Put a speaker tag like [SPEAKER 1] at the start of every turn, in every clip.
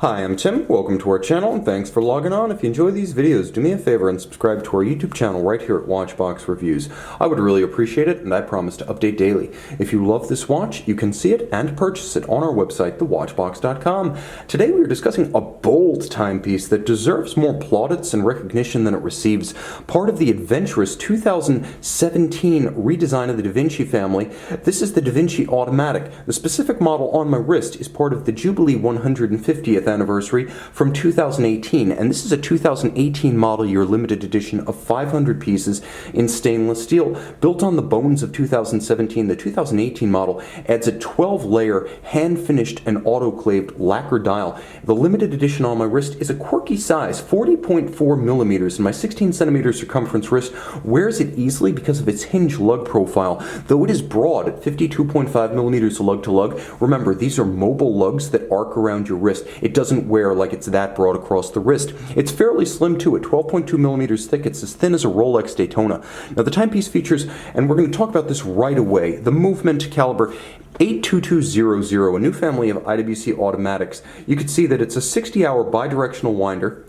[SPEAKER 1] Hi, I'm Tim. Welcome to our channel and thanks for logging on. If you enjoy these videos, do me a favor and subscribe to our YouTube channel right here at Watchbox Reviews. I would really appreciate it and I promise to update daily. If you love this watch, you can see it and purchase it on our website, thewatchbox.com. Today we are discussing a bold timepiece that deserves more plaudits and recognition than it receives. Part of the adventurous 2017 redesign of the Da Vinci family, this is the Da Vinci Automatic. The specific model on my wrist is part of the Jubilee 150th anniversary from 2018, and this is a 2018 model year limited edition of 500 pieces in stainless steel. Built on the bones of 2017, the 2018 model adds a 12-layer hand-finished and autoclaved lacquer dial. The limited edition on my wrist is a quirky size, 40.4 millimeters, and my 16 centimeter circumference wrist wears it easily because of its hinge lug profile, though it is broad at 52.5 millimeters lug to lug. Remember, these are mobile lugs that arc around your wrist. It doesn't wear like it's that broad across the wrist. It's fairly slim too, at 12.2 millimeters thick. It's as thin as a Rolex Daytona. Now the timepiece features, and we're going to talk about this right away, the movement caliber 82200, a new family of IWC automatics. You can see that it's a 60-hour bi-directional winder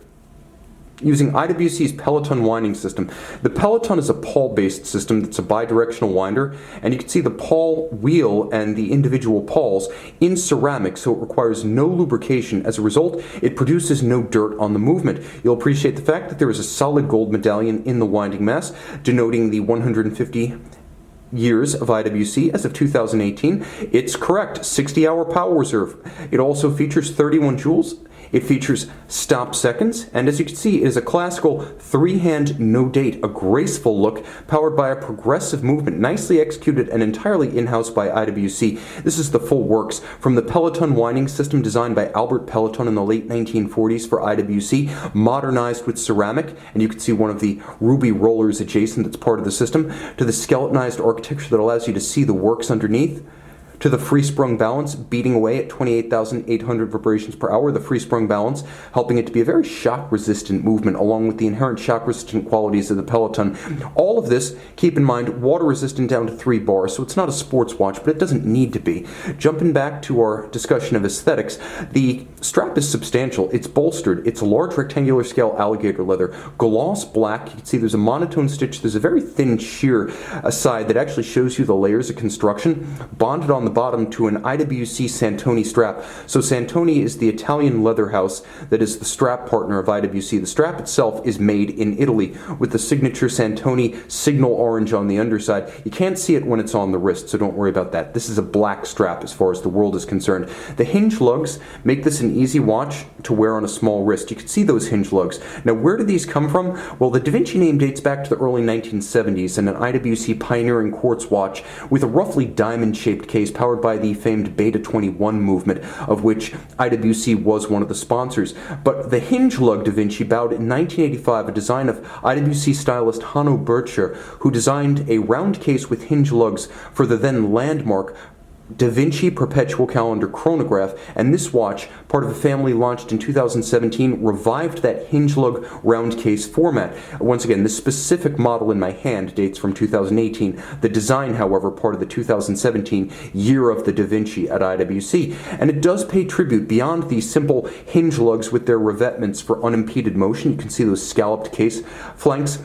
[SPEAKER 1] using IWC's Peloton winding system. The Peloton is a pawl-based system that's a bi-directional winder, and you can see the pawl wheel and the individual pawls in ceramic, so it requires no lubrication. As a result, it produces no dirt on the movement. You'll appreciate the fact that there is a solid gold medallion in the winding mass, denoting the 150 years of IWC as of 2018. It's correct, 60-hour power reserve. It also features 31 joules. It features stop seconds, and as you can see, it is a classical three-hand no-date, a graceful look powered by a progressive movement, nicely executed and entirely in-house by IWC. This is the full works from the Peloton winding system designed by Albert Peloton in the late 1940s for IWC, modernized with ceramic, and you can see one of the ruby rollers adjacent that's part of the system, to the skeletonized architecture that allows you to see the works underneath, to the free-sprung balance beating away at 28,800 vibrations per hour, the free-sprung balance helping it to be a very shock-resistant movement along with the inherent shock-resistant qualities of the Peloton. All of this, keep in mind, water-resistant down to 3 bars, so it's not a sports watch, but it doesn't need to be. Jumping back to our discussion of aesthetics, the strap is substantial, it's bolstered, it's a large rectangular scale alligator leather, gloss black. You can see there's a monotone stitch, there's a very thin sheer side that actually shows you the layers of construction, bonded on the bottom to an IWC Santoni strap. So Santoni is the Italian leather house that is the strap partner of IWC. The strap itself is made in Italy with the signature Santoni signal orange on the underside. You can't see it when it's on the wrist, so don't worry about that. This is a black strap as far as the world is concerned. The hinge lugs make this an easy watch to wear on a small wrist. You can see those hinge lugs. Now, where do these come from? Well, the Da Vinci name dates back to the early 1970s and an IWC pioneering quartz watch with a roughly diamond-shaped case powered by the famed Beta 21 movement, of which IWC was one of the sponsors. But the hinge lug Da Vinci bowed in 1985, a design of IWC stylist Hanno Bircher, who designed a round case with hinge lugs for the then landmark Da Vinci Perpetual Calendar chronograph, and this watch, part of a family launched in 2017, revived that hinge lug round case format. Once again, this specific model in my hand dates from 2018. The design, however, part of the 2017 year of the Da Vinci at IWC, and it does pay tribute beyond the simple hinge lugs with their revetments for unimpeded motion. You can see those scalloped case flanks.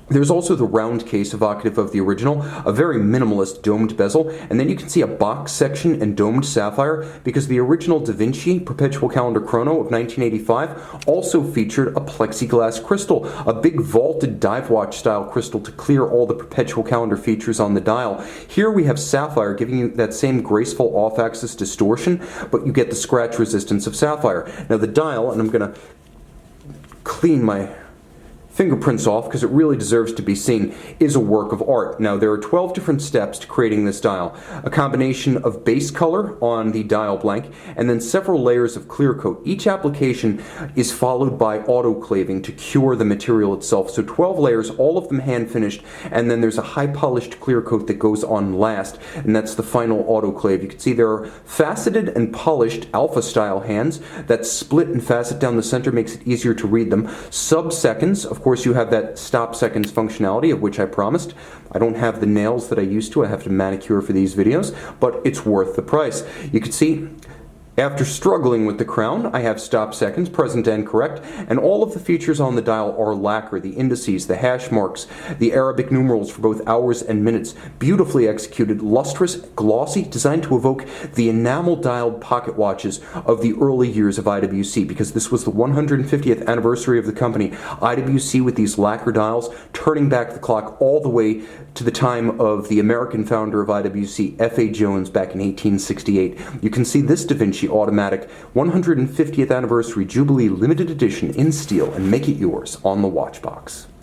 [SPEAKER 1] There's also the round case evocative of the original, a very minimalist domed bezel, and then you can see a box section and domed sapphire because the original Da Vinci Perpetual Calendar Chrono of 1985 also featured a plexiglass crystal, a big vaulted dive watch style crystal to clear all the Perpetual Calendar features on the dial. Here we have sapphire giving you that same graceful off-axis distortion, but you get the scratch resistance of sapphire. Now the dial, and I'm going to clean my fingerprints off because it really deserves to be seen, is a work of art. Now, there are 12 different steps to creating this dial. A combination of base color on the dial blank and then several layers of clear coat. Each application is followed by autoclaving to cure the material itself. So 12 layers, all of them hand finished, and then there's a high polished clear coat that goes on last, and that's the final autoclave. You can see there are faceted and polished alpha style hands that split and facet down the center, makes it easier to read them. Sub-seconds, of course, you have that stop seconds functionality of which I promised. I don't have the nails that I used to. I have to manicure for these videos, but it's worth the price. You can see After struggling with the crown, I have stop seconds, present and correct, and all of the features on the dial are lacquer, the indices, the hash marks, the Arabic numerals for both hours and minutes, beautifully executed, lustrous, glossy, designed to evoke the enamel-dialed pocket watches of the early years of IWC, because this was the 150th anniversary of the company. IWC with these lacquer dials, turning back the clock all the way to the time of the American founder of IWC, F.A. Jones, back in 1868. You can see this Da Vinci Automatic 150th Anniversary Jubilee Limited Edition in steel and make it yours on the watch box.